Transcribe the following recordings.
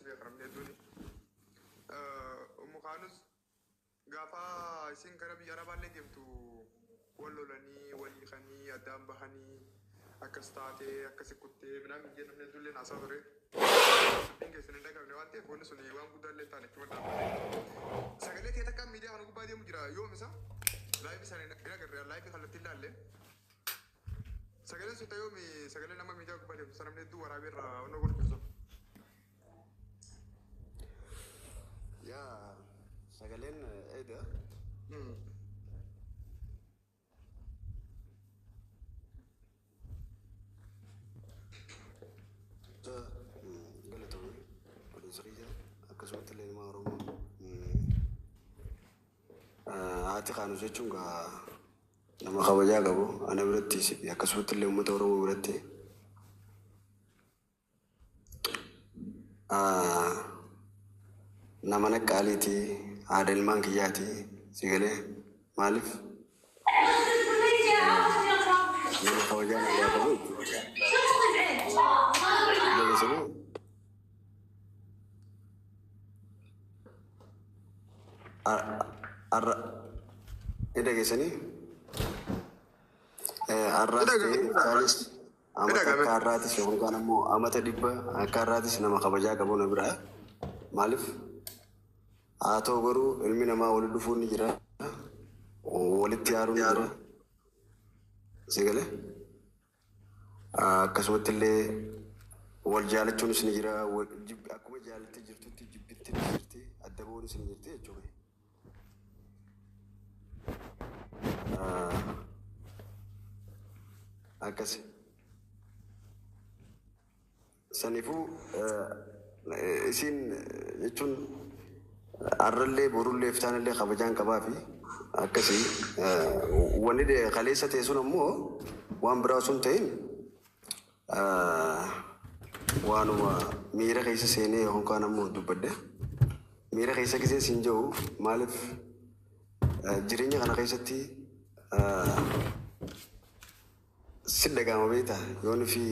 beekaram jedhuuni. Umukaanus gaafa isin gara biyya arabaallee deemtu wal lolanii walii kanii addaan bahanii akkas taatee akkasi kuttee midhaan biyya namni hedduullee naasaa ture. Sabbiin keessan hin dhagabne waan ta'eef wanni sun waan guddaallee taane itti madda. Sagalee kee takkaan miidiyaa kana gubbaa deemu jira yoomisa laayifii isaanii hin agarre laayifii kallattii ilaalle. Sagaleen sun ta'ee sagalee nama miidiyaa gubbaa deemtu sana namni hedduu waraabee irraa onnoo godhu. Yaa sagaleen eeda. Galatoomii Oduu akkasumatti illee nama Oromoo haati kaanu jechuun nama kabajaa qabu ana birattis akkasumatti illee uummata Oromoo biratti nama naqqaaliiti haadha ilmaan kiyyaati sigalee maaliif nama kabajaa nagaa qabu ida geessanii arraatis amata akka arraatis yookaan ammoo amata dhibba akka arraatis nama kabajaa qabu na biraa maaliif haa ta'u garuu ilmi namaa wali dhufuun ni jira walitti yaaruun ni jira sigalee akkasumatti illee wal jaalachuunis ni jira akkuma jaalattee jirtutti jibbitti ni jirti adda ba'uunis ni jirti jechuudha. Akkasi saniifuu isin jechuun arrallee borullee iftaanillee kabajaan qabaa fi akkasii wanni kaleessa ta'e sun ammoo waan biraa sun ta'in waanuma miira keessa seenee yookaan ammoo dubbadde miira keessa gisee siin jiru maaliif jireenya kana keessatti si dhagahama beekta yoon fi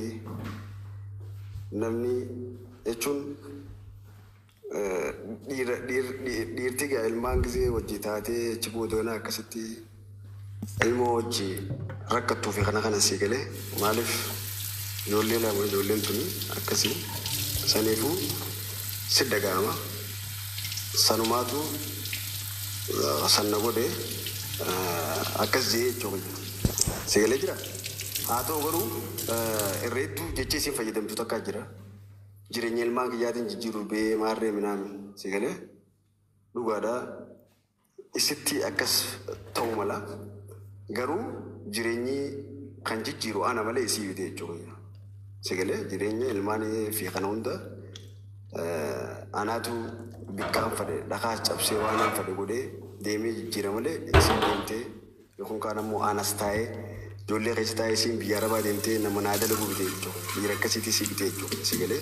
namni jechuun dhiirti gaa ilmaan gisee wajji taatee achi boodoona akkasitti ilmoo wajji rakkattuu fi kana sii galee maaliif ijoollee lama ijoolleen tuni akkasii saniifuu si dhagahama sanumaatu sanna godhe akkas jee jechuudha si galee jira haa ta'u garuu irreettuu jecha isin fayyadamtu takkaa jira jireenya ilmaan kiyyaatiin jijjiiru bee maarree minaamin si galee dhugaadhaa isitti akkas ta'u mala garuu jireenyi kan jijjiiru ana malee isii bite jechuudha si galee jireenya ilmaan fi kana hunda anaatu bikkaan fadhe dhakaa cabsee waan hin fadhe godhee deemee jijjiira malee isin deemtee yookaan kaan ammoo anas taa'ee ijoollee keessa taa'ee isin biyya arabaa deemtee nama naa dalagu bite jechuudha dhiira akkasiitii si bite jechuudha si galee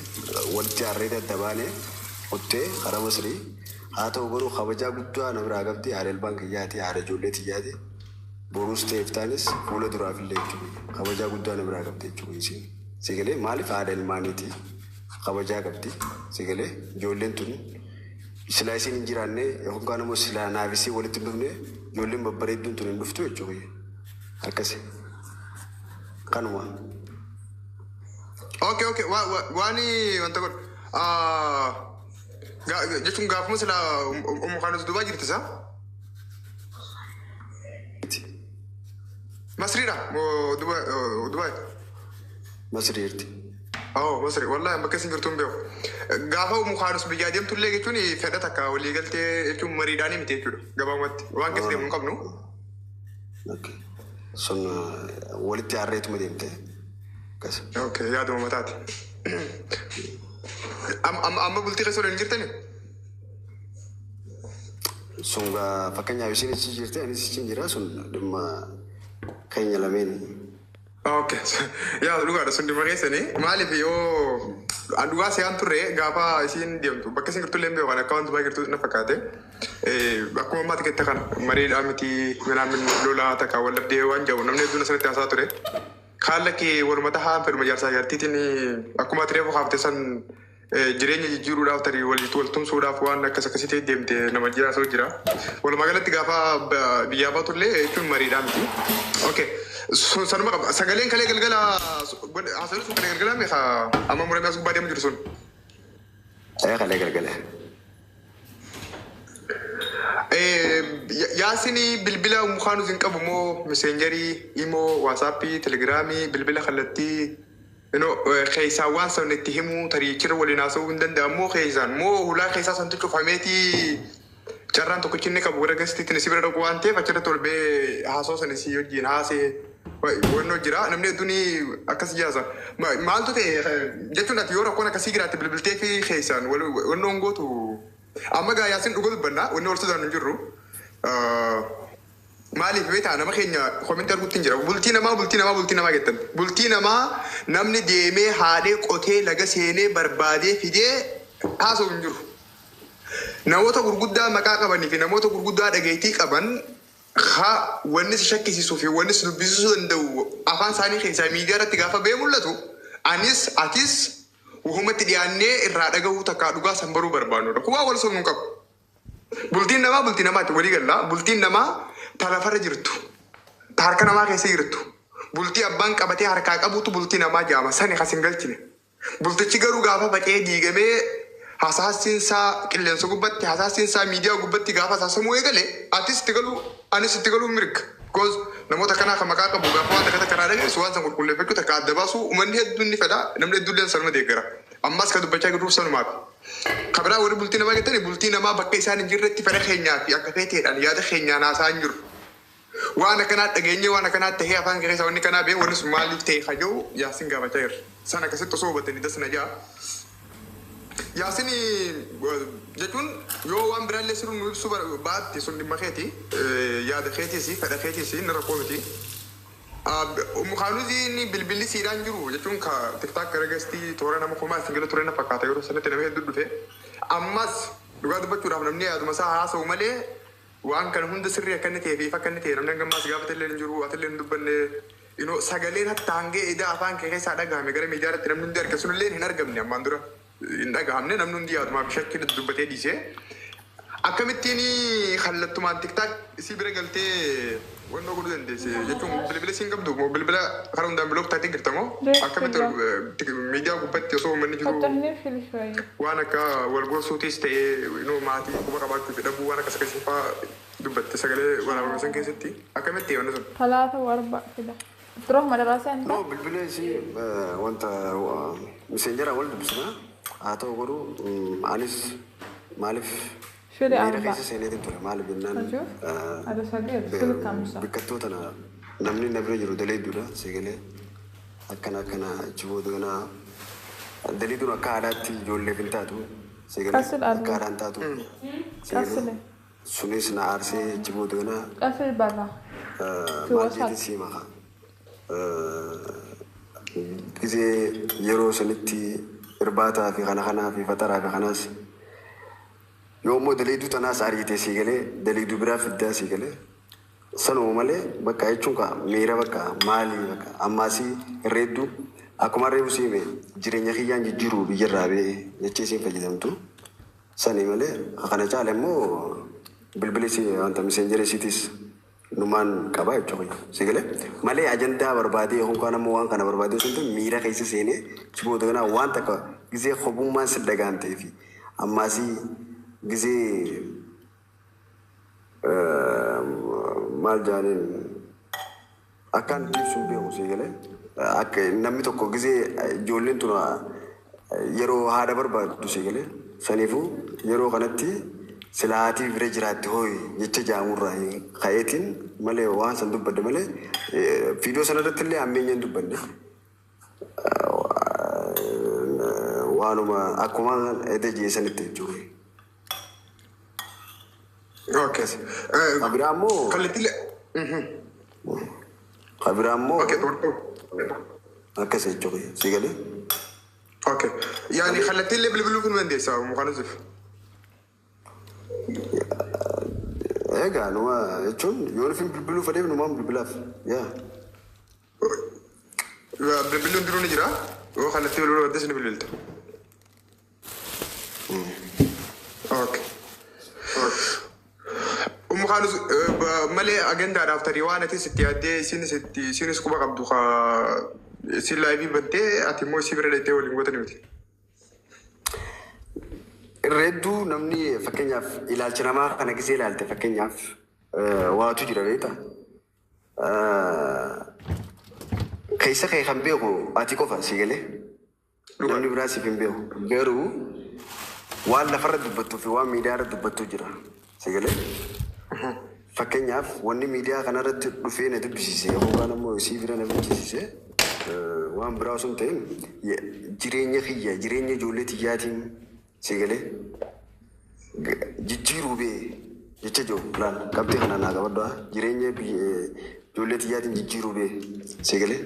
walitti harree daddabaanee qottee karaa Masrii haa ta'u garuu kabajaa guddaa na biraa qabdi haadha ilmaan kiyyaati haadha ijoollee tiyyaati boruus ta'eef taanis fuula duraaf illee jechuudha kabajaa guddaa na biraa qabdi jechuudha isin si galee maaliif haadha ilmaaniiti kabajaa qabdi si galee ijoolleen tun silaa isin hin jiraanne yookaan ammoo silaa naafisii walitti hin dhufne ijoolleen babbareedduun tun hin dhuftu jechuudha akkasi kanuma. Okay. Wani wanta godhu jechuun gaafuma sila umukaanus Dubaay jirti isaa? Masriidha Dubaay? Masrii jirti. Masri wallahi bakka isin jirtu hin beeku. Gaafa umukaanus biyyaa deemtullee jechuun fedha takka walii galtee jechuun mariidhaanii miti jechuudha gabaabumatti waan keessa deemu hin qabnu. Sun walitti harreetuma deemte. Okay, yaaduma mataati. Amma bultii keessa waliin jirtani? Sun fakkeenyaaf isin ichi jirte anis ichi jira sun dhimma keenya lameen. Okay, yaa dhugaadha sun dhimma keessanii maaliif yoo dhugaa se'aan turre gaafa isin deemtu bakka isin jirtullee hin beeku kan akka wanti baay'ee jirtu na fakkaate akkuma ammaatti ketta kana mariidhaa miti minaamin lolaa takka wal dhabdee waan jabu namni hedduun asirratti haasaa ture. Haala kee walumata haan fedhuma jaarsaa jaartiitiin akkuma ati reefu haaftee san jireenya jijjiiruudhaaf tarii waltumsuudhaaf waan akkasii ta'e deemte nama jiraasoo jira. Walumaa galatti gaafa biyyaa baatullee jechuun mariidhaan miti. Okay. Sanuma qaba. Sagaleen kalee galgala haasawni sun kalee galgala meeqa amma muramee as gubbaa deemu jiru sun. Kalee galgala. Yaasini bilbila mukaanu zin qabu moo messengerii, imo, waasappii, telegiraamii, bilbila kallattii keessaa waan sabni itti himu tarii chirra waliin haasa'uu hin danda'amu keessaan moo hulaa keessaa santu cufameetii carraan tokkichi inni qabu gara gastiitti si bira dhaqu waan ta'eef achirratti ol bee haasoo sana si wajjin haasee wannoo jira namni hedduun akkas jaasa maaltu ta'e jechuun ati yoo rakkoon akkasii jiraatte bilbiltee fi keessaan wannoon gootu amma gaa yaasin dhugaa dubbannaa wanni ol sodaan hin jirru maaliif beektaa nama keenya koomenti arguutti hin jira bultii namaa jettan bultii namaa namni deemee haadhee qotee laga seenee barbaadee fidee haasa'u hin jiru. Namoota gurguddaa maqaa qabanii fi namoota gurguddaa dhageettii qaban wanni si shakkisiisuu fi wanni si dubbisuu danda'u afaan isaanii keessaa miidiyaa irratti gaafa ba'ee mul'atu anis atis wahumatti dhiyaannee irraa dhagahuu takkaa dhugaa san baruu barbaannudha. Kuwaa wal sobnuu qabu. Bultiin namaa bultii namaatti walii gallaa bultiin namaa talafarra jirtu harka namaa keessa jirtu bultii abbaan qabatee harkaa qabutu bultii namaa jaama sani kas hin galchine bultichi garuu gaafa facee diigamee hasaasiinsaa qilleensa gubbatti hasaasiinsaa miidiyaa gubbatti gaafa hasaasamuu eegale atis itti galuu anis itti galuu mirga goos namoota kanaa kan maqaa qabu gaafa waan takka karaa dhageessu waan san qulqulleeffachuu takka adda baasuu uummanni hedduun ni fedha namni hedduulleen sanuma deeggara ammas ka dubbachaa jirruuf sanumaati. Kabraa warri bultii namaa jettani bultii namaa bakka isaan hin jirretti fedha keenyaa fi akka feeteedhaan yaada keenyaan haasaa hin jiru. Waan akkanaa dhageenye waan akkanaa tahee afaan keessa wanni kanaa bee wanni sun maaliif ta'e haja'u yaasin gaafachaa jirra. Sana akkasitti osoo hubatanii dasna jaa. Yaasin jechuun yoo waan biraallee sirriin nu ibsuu baatti sun dhimma keeti yaada keetiis fedha keetiis inni rakkoo miti. Mukaanuziin bilbilli siidhaan jiru jechuun ka tiktaak gara gastii toora nama kumaa singila ture na fakkaata yeroo sanatti nama hedduu dhufe ammas dhugaa dubbachuudhaaf namni yaaduma isaa haasa'u malee waan kana hunda sirrii akka inni ta'ee fi akka inni ta'e namni gammaas gaafata illee hin jiru ati illee hin dubbanne sagaleen hatta hangee edaa afaan kee keessaa dhagahame gara miidiyaa irratti namni hundi arga sun illee hin argamne ammaan dura hin dhagahamne namni hundi yaadumaaf shakkii dubbatee dhiisee akkamittiin kallattumaan tiktaak si bira galtee wannoo godhuu dandeesse jechuun bilbila siin qabdu moo bilbila karaa hundaan bilook taatee jirtamoo akkamitti miidiyaa gubbatti osoo uummanni jiru waan akka wal gorsuutis ta'ee maatii quba qabaachuu fi dhabuu waan akkas akkasiifaa dubbatte sagalee waraabame san keessatti akkamitti wanni sun. Talaata warba fida. Duroo madaraasaa hin ta'a. Bilbila isii wanta miseenjara wal dubbisna haa ta'u godhu anis maaliif miira keessa seeneetiin ture maaliif jennaan biqiltoota namni na bira jiru daleedduudha sagalee akkana achi booda daleedduun akka aadaatti ijoolleef hin taatu sagalee akka aadaan taatu sagalee sunis na aarsee achi booda maal jeeti sii maka gisee yeroo sanitti irbaataa fi kanaa fi fataraa fi kanaas yoo immoo daleeduu tanaas ariitee sii galee daleeduu biraa fiddaa sii galee sanuma malee bakka jechuun ka miira bakka maalii bakka ammaasii irreedduu akkuma reebu siime jireenya kiyyaan jijjiiruu biyyarraa bee jechee siin fayyadamtu sanii malee kana caala immoo bilbilisii wanta miseenjeresiitis numaan qabaa jechuudha sii galee malee ajandaa barbaadee yookaan ammoo waan kana barbaadee sun miira keessa seenee chiboo daganaa waan takka gisee hobummaan si dhagaan ta'ee fi ammaasii gisee maal jaaniin akkaan ibsuun beeku sii galee akka namni tokko gisee ijoolleen tun yeroo haadha barbaaddu sii galee saniifuu yeroo kanatti silaatii bira jiraatti hooyi jecha jaamurraa ka'eetiin malee waan san dubbadde malee fiidiyoo sanarratti illee ammeenyaan dubbanne waanuma akkuma edda jeesanitti jechuudha. Okay. Abiraamo. Kallattii. Abiraamo. Okay. Akkas jechuudha. Sigalee. Okay. Yaani kallattii illee bilbiluu kun dandeessaa mukaanusiif. Egaa numa jechuun yoo nufin bilbiluu fedheef numaan bilbilaaf. Yaa. Bilbiluun biroo ni jira. Yoo kallattii bilbiluu barbaadde ni bilbilta. malee agendaadhaaf tarii waan ati sitti yaaddee isinis quba qabdu isin laayivii baddee ati immoo isii bira dheettee waliin gootanii miti. Reedduu namni fakkeenyaaf ilaalcha namaa kana gisee ilaalte fakkeenyaaf waatu jira beekta. Keessa kee kan beeku ati qofa si galee namni biraa siif hin beeku garuu waan lafarra dubbattuu fi waan miidiyaarra dubbattuu jira si galee. Fakkeenyaaf wanni miidiyaa kanarratti dhufee na dubbisiise yookaan ammoo isii bira na dubbisiise waan biraa osoo hin ta'in jireenya kiyya jireenya ijoollee tiyyaatiin si galee jijjiiruu bee jecha jiru pilaan qabxee kana naa qabadhaa jireenya ijoollee tiyyaatiin jijjiiruu bee si galee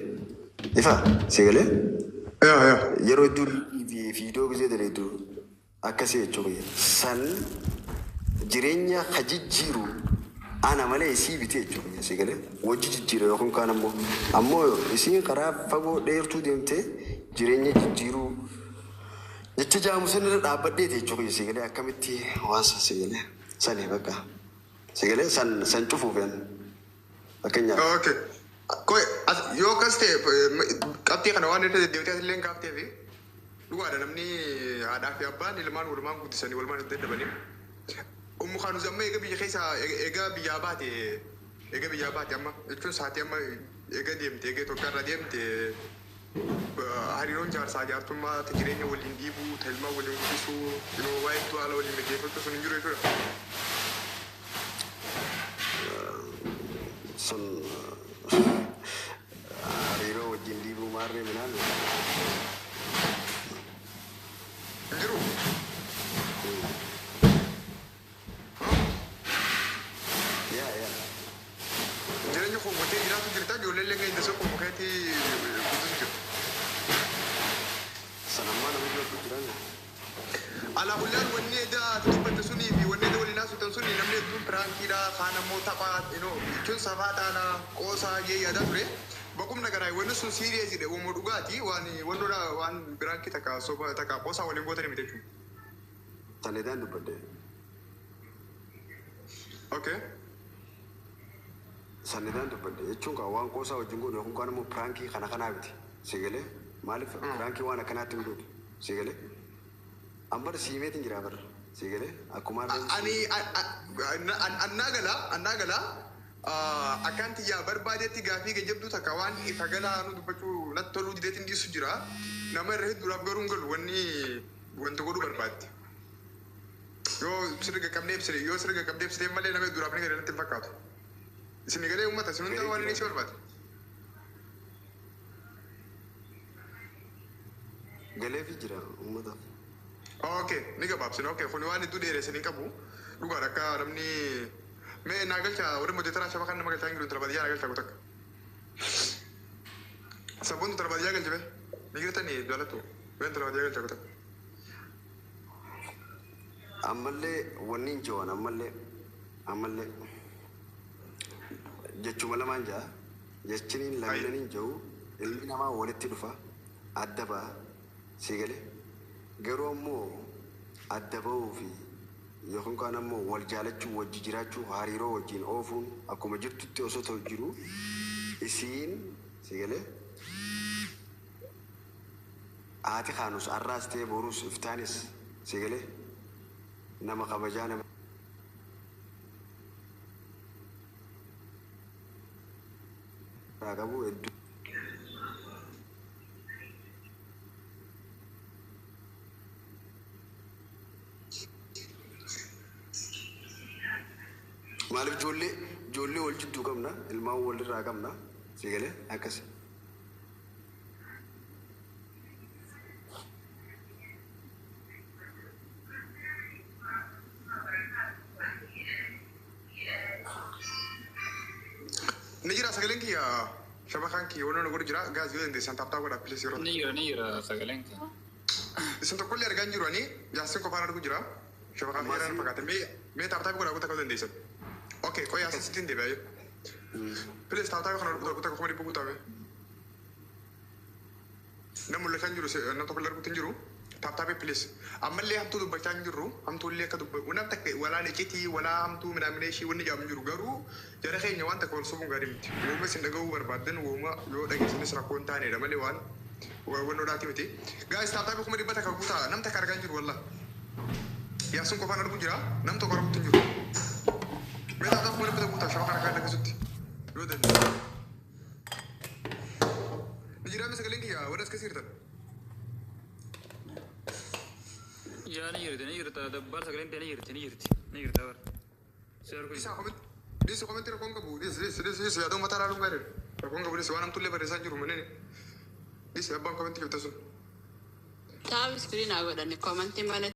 ifa si galee yeroo hedduu viidiyoo gisee daleedu akkasii jechuudha san jireenya ka jijjiiru ana malee isii bitee jechuudha si galee wajji jijjiira yookaan kaan ammoo isiin karaa fagoo dheertuu deemtee jireenya jijjiiruu jecha jaamusan irra dhaabbadhee jechuudha si galee akkamitti waan si galee sani bakka si galee san cufuuf yan fakkeenyaaf. Okay. Koi yoo kas ta'e qabxii kana waan irra deddeebitee illee kaaftee fi dhugaadha namni haadhaa fi abbaan ilmaan walumaan guddisanii walumaan itti dabalanii. Ummu kaanu zamma eega biyya keessa eega biyyaa baate amma jechuun saatii amma eega deemte eega Itoophiyaa irra deemte hariiroon jaarsaa jaartummaa jireenya waliin dhiibuu ilmaan waliin guddisuu waa'ee haala waliin mijeeffachuu sun hin jiru jechuudha. Sun hariiroo wajjin dhiibuu maarree minaan hin jiru. Jireenya koo gootee jiraatu jirta ijoollee illee gahee dasoo koo mukeetii guddisuu jiru. sanammaa nama ijoollee jiran Alaakullaan wanni edaa dubbatte sunii fi wanni edaa waliin haasoftan sunii namni hedduun piraankiidha kaan ammoo taphaa jechuun safaa taanaa qoosaa yaadaa ture. Bakkuma garaa wanni sun siiriyeesidha uumuu dhugaati waan piraankii takka soba takka qoosaa waliin gootanii miti jechuudha. sanedaan dubbadde Okay. sanedaan dubbadde jechuun kaa waan qoosaa wajjin godhu yookaan kaan ammoo piraankii kana kanaa biti si galee maaliif piraankii waan akkanaatti hin godhu si galee ambar siimeetiin jira barra si galee akkuma annaa gala akkanti yaa barbaadetti gaafii gajjabduu takka waan ifa galaa nu dubbachuu natti toluu dideetiin dhiisu jira nama irra hedduudhaaf garuu hin galu wanti godhuu barbaadde. Yoo sirga qabnee ibsitee malee nama hedduudhaaf ni galee natti hin fakkaatu. Isin galee uummata isin hundaa waan inni si barbaade. galeefi jira uummataaf. Okay, ni gabaabsina. Okay, kun waan hedduu dheeresanii qabu. Dhugaadha akka namni mee naa galcha warri mooteetaraa shafa kan nama galchaa hin jiru intala baadiyyaa naa galchaa guutakka. Sabboon intala baadiyyaa galche bee ni girtanii jaalattu bee intala baadiyyaa galchaa guutakka. ammallee wanni hin jiran ammallee jechuma lamaan jaa jechiniin lameen hin jiru ilmi namaa walitti dhufa adda ba'a si galee garuu ammoo adda ba'uu fi yookaan kaan ammoo wal jaalachuu wajji jiraachuu hariiroo wajjin oofuun akkuma jirtutti osoo ta'u jiru isiin si galee haati kaanus arraas ta'e boruus iftaanis si galee nama kabajaa nama qabu hedduu maaliif ijoollee wal jidduu qabna ilmaan walirraa qabna si galee akkasi. Ni jira sagaleen kiyya shabakaan kiyya wanni nu godhu jira gaazii yoo dandeessan taaptaa godhaa pilees yeroo. Ni jira sagaleen kiyya. Isin tokkollee argaa hin jiru ani jaarsin qofaan argu jira shabakaan kiyya fakkaate mee taaptaa godhaa guutaa kan dandeessan. Okay, qoy asitti hin deebi'aa. Pilees taaptaa kan argu guutaa kuma dhibba guutaa mee. Nama mul'achaa hin jiru nama tokkollee arguutti hin jiru taaptaapee pilis ammallee hamtuu dubbachaa hin jirru hamtuullee akka dubba nam takka walaa liqitii walaa hamtuu midhaamina ishii wanni jaamu jiru garuu jara keenya waan takka wal sobuun gaarii miti wooma isin dhaga'uu barbaaddan wooma yoo dhageessanis rakkoo hin taanedha malee waan wannoodhaati miti gaa'is taaptaapee kuma dhibba takka guutaa nam takka argaa hin jiru wallaa yaasuun qofaan arguu jira nam tokko arguutti hin jiru mee taaptaapee kuma dhibba takka guutaa shaba kana kan akkasutti yoo danda'e Nijirame sagaleen kiyya warra as kasiirtan. Ya ni yirta dabbar sagaleen tani yirta war. Disa komenti rakkoon qabu disa yaaduu mataa laaluun gaarii rakkoon qabu disa waan hamtullee barreessaa jiru malee disa abbaan komenti qabta sun. Taa'u iskiriin haa godhanne komantii malee.